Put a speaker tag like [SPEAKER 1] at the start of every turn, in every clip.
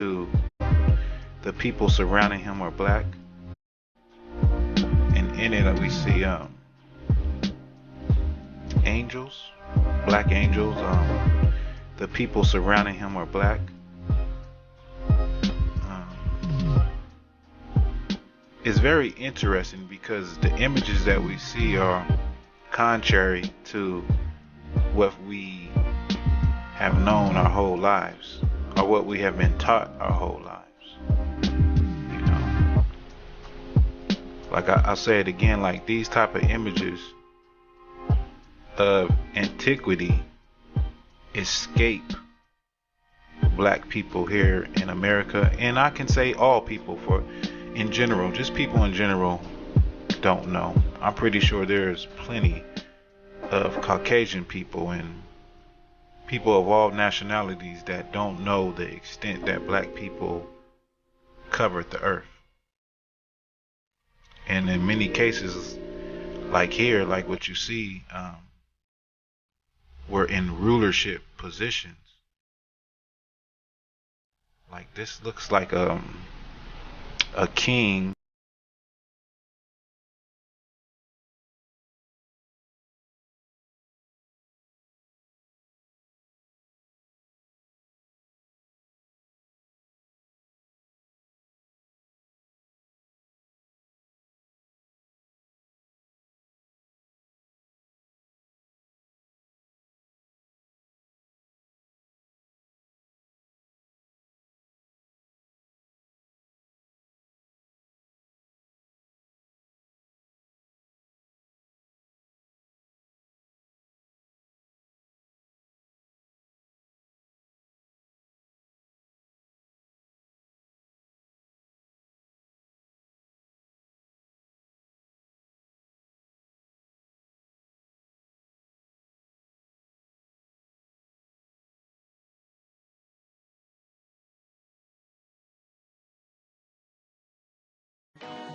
[SPEAKER 1] to the people surrounding him are black, and in it we see angels, black angels. The people surrounding him are black. It's very interesting because the images that we see are contrary to what we have known our whole lives, or what we have been taught our whole lives. You know, like I'll say it again, like these type of images of antiquity escape black people here in America, and I can say all people, for in general, just people in general don't know. I'm pretty sure there's plenty of Caucasian people and people of all nationalities that don't know the extent that black people covered the earth. And in many cases, like here, like what you see, we're in rulership positions. Like this looks like a king.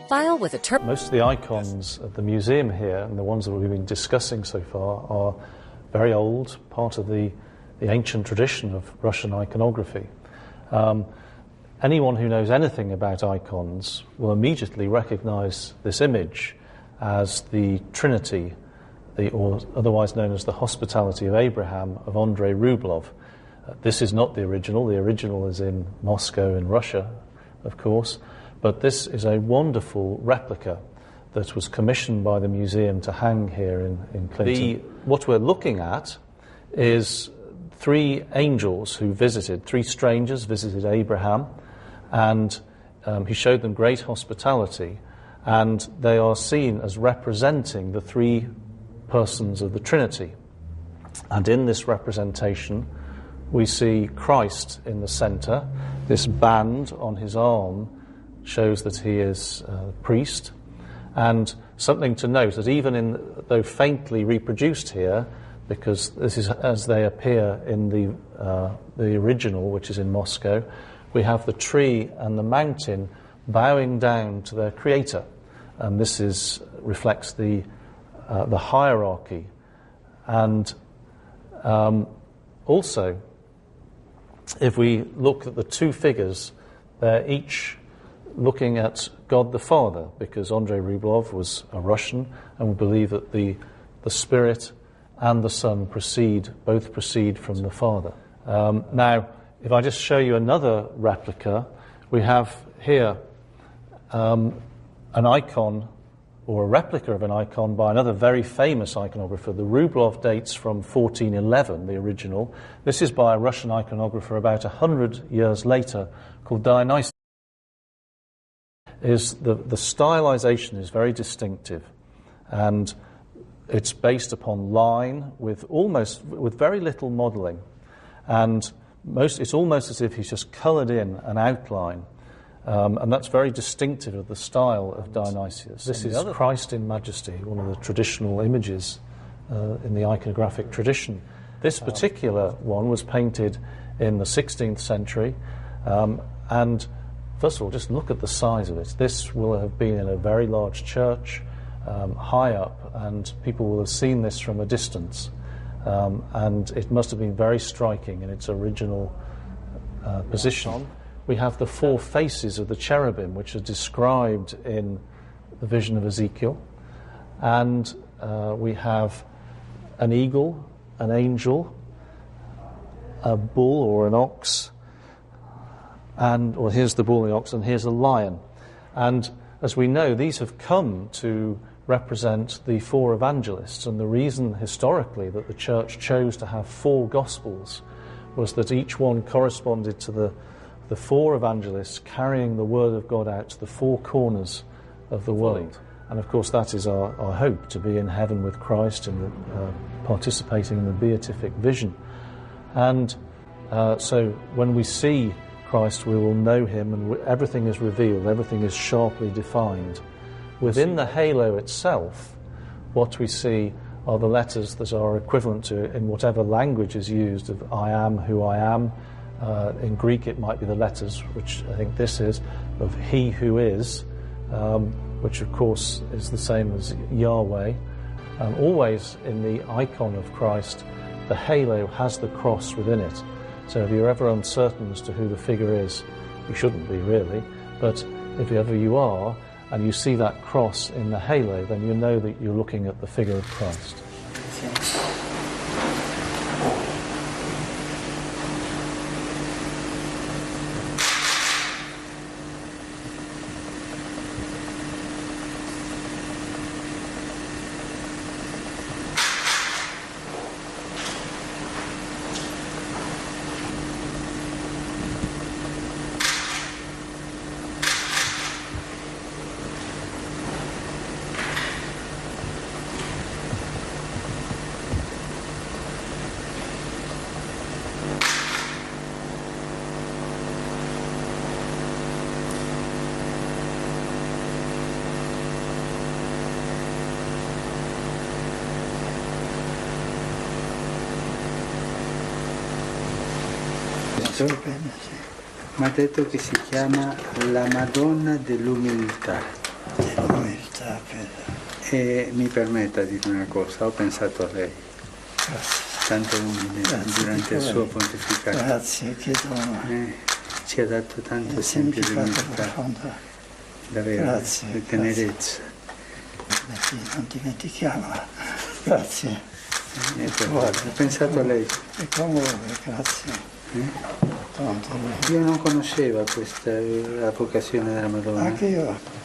[SPEAKER 2] File with a
[SPEAKER 3] Most of the icons at the museum here, and the ones that we've been discussing so far, are very old, part of the ancient tradition of Russian iconography. Anyone who knows anything about icons will immediately recognize this image as the Trinity, or otherwise known as the Hospitality of Abraham of Andrei Rublev. This is not the original. The original is in Moscow in Russia, of course. But this is a wonderful replica that was commissioned by the museum to hang here in Clinton. What we're looking at is three angels who visited, three strangers visited Abraham, and he showed them great hospitality, and they are seen as representing the three persons of the Trinity. And in this representation, we see Christ in the center. This band on his arm shows that he is a priest. And something to note, that even though faintly reproduced here, because this is as they appear in the original, which is in Moscow, we have the tree and the mountain bowing down to their creator. And this reflects the hierarchy. And also, if we look at the two figures, they're each looking at God the Father, because Andrei Rublev was a Russian, and we believe that the Spirit and the Son both proceed from the Father. Now, if I just show you another replica, we have here an icon, or a replica of an icon by another very famous iconographer. The Rublev dates from 1411, the original. This is by a Russian iconographer about 100 years later, called Dionysius. The stylization is very distinctive, and it's based upon line with very little modelling, and it's almost as if he's just coloured in an outline, and that's very distinctive of the style of Dionysius. This is Christ in Majesty, one of the traditional images in the iconographic tradition. This particular one was painted in the 16th century, and first of all, just look at the size of it. This will have been in a very large church, high up, and people will have seen this from a distance. And it must have been very striking in its original position. we have the four faces of the cherubim, which are described in the vision of Ezekiel. And we have an eagle, an angel, a bull or an ox, and, well, here's the bull and the ox, and here's a lion. And as we know, these have come to represent the four evangelists, and the reason historically that the church chose to have four gospels was that each one corresponded to the four evangelists carrying the word of God out to the four corners of the world. And of course that is our hope, to be in heaven with Christ and participating in the beatific vision. And so when we see Christ, we will know him, and everything is revealed, everything is sharply defined. Within the halo itself, what we see are the letters that are equivalent to, in whatever language is used, of I am who I am. In Greek it might be the letters, which I think this is, of he who is, which of course is the same as Yahweh. Always in the icon of Christ, the halo has the cross within it. So if you're ever uncertain as to who the figure is, you shouldn't be really, but if ever you are, and you see that cross in the halo, then you know that you're looking at the figure of Christ.
[SPEAKER 2] Mi ha detto che si chiama la Madonna dell'Umiltà.
[SPEAKER 4] Dell'umiltà,
[SPEAKER 2] E mi permetta di dire una cosa, ho pensato a lei, tanto umile durante il suo pontificato.
[SPEAKER 4] Grazie, che dono.
[SPEAKER 2] Ci ha dato tanto esempio di umiltà, davvero,
[SPEAKER 4] Grazie,
[SPEAKER 2] di tenerezza.
[SPEAKER 4] Non dimentichiamola. Grazie.
[SPEAKER 2] Ho pensato a lei.
[SPEAKER 4] E comunque, grazie. Tanto.
[SPEAKER 2] Io non conoscevo questa la vocazione della Madonna.
[SPEAKER 4] Anche io.